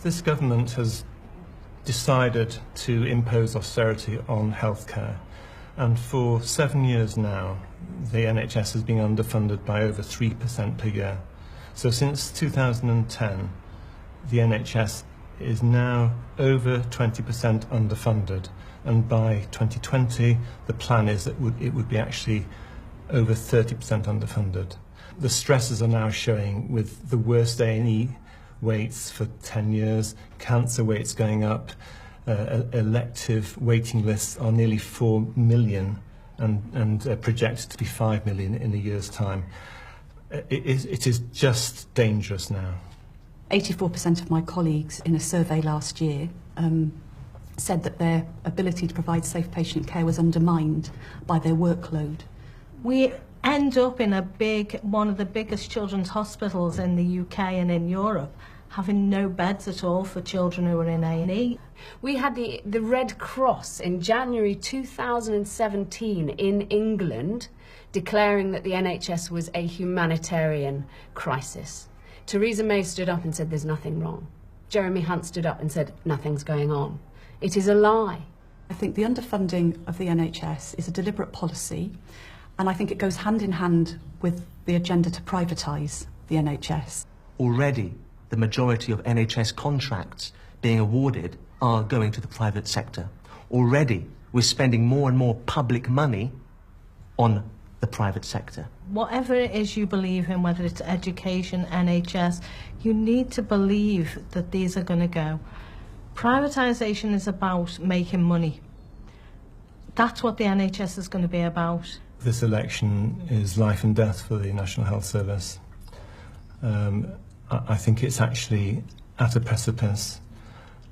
This government has decided to impose austerity on healthcare, and for 7 years now the NHS has been underfunded by over 3% per year. So since 2010 the NHS is now over 20% underfunded, and by 2020 the plan is that it would be actually over 30% underfunded. The stresses are now showing, with the worst A&E waits for 10 years, cancer waits going up, elective waiting lists are nearly 4 million and projected to be 5 million in a year's time. It is just dangerous now. 84% of my colleagues in a survey last year said that their ability to provide safe patient care was undermined by their workload. We end up in one of the biggest children's hospitals in the UK and in Europe, having no beds at all for children who are in A&E. We had the Red Cross in January 2017 in England declaring that the NHS was a humanitarian crisis. Theresa May stood up and said there's nothing wrong. Jeremy Hunt stood up and said nothing's going on. It is a lie. I think the underfunding of the NHS is a deliberate policy, and I think it goes hand in hand with the agenda to privatise the NHS. Already, the majority of NHS contracts being awarded are going to the private sector. Already, we're spending more and more public money on the private sector. Whatever it is you believe in, whether it's education, NHS, you need to believe that these are going to go. Privatisation is about making money. That's what the NHS is going to be about. This election is life and death for the National Health Service. I think it's actually at a precipice,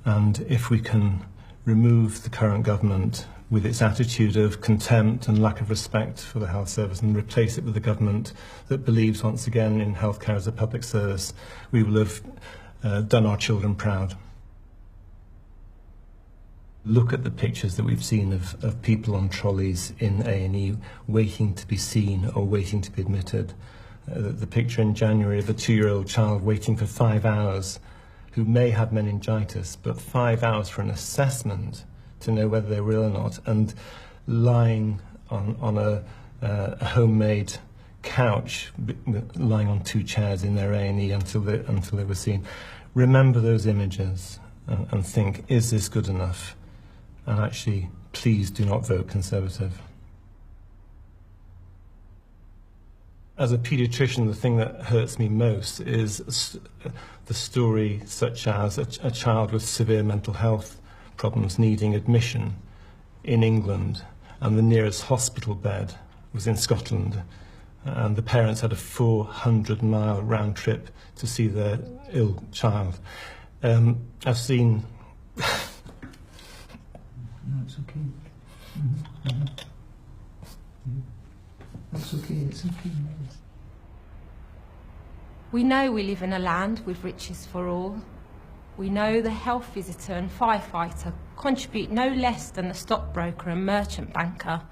and if we can remove the current government with its attitude of contempt and lack of respect for the health service and replace it with a government that believes once again in healthcare as a public service, we will have done our children proud. Look at the pictures that we've seen of people on trolleys in A&E waiting to be seen or waiting to be admitted. The picture in January of a 2-year-old child waiting for 5 hours, who may have meningitis, but 5 hours for an assessment to know whether they were ill or not, and lying on a homemade couch, lying on 2 chairs in their A&E until they were seen. Remember those images and think, is this good enough? And actually, please do not vote Conservative. As a paediatrician, the thing that hurts me most is the story such as a child with severe mental health problems needing admission in England, and the nearest hospital bed was in Scotland, and the parents had a 400-mile round trip to see their ill child. I've seen... No, it's okay. That's okay, it's okay. We know we live in a land with riches for all. We know the health visitor and firefighter contribute no less than the stockbroker and merchant banker.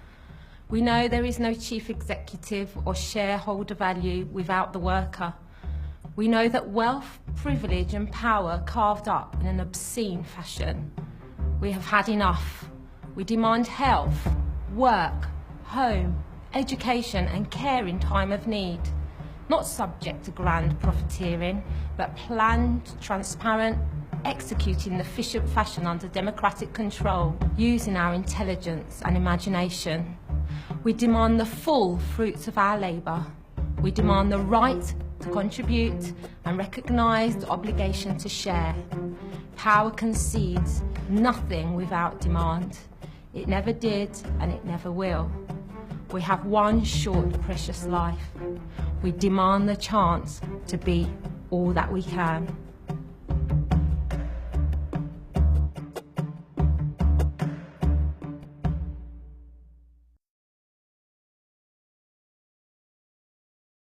We know there is no chief executive or shareholder value without the worker. We know that wealth, privilege and power are carved up in an obscene fashion. We have had enough. We demand health, work, home, education and care in time of need. Not subject to grand profiteering, but planned, transparent, executed in efficient fashion under democratic control, using our intelligence and imagination. We demand the full fruits of our labour. We demand the right to contribute and recognise the obligation to share. Power concedes nothing without demand. It never did and it never will. We have one short, precious life. We demand the chance to be all that we can.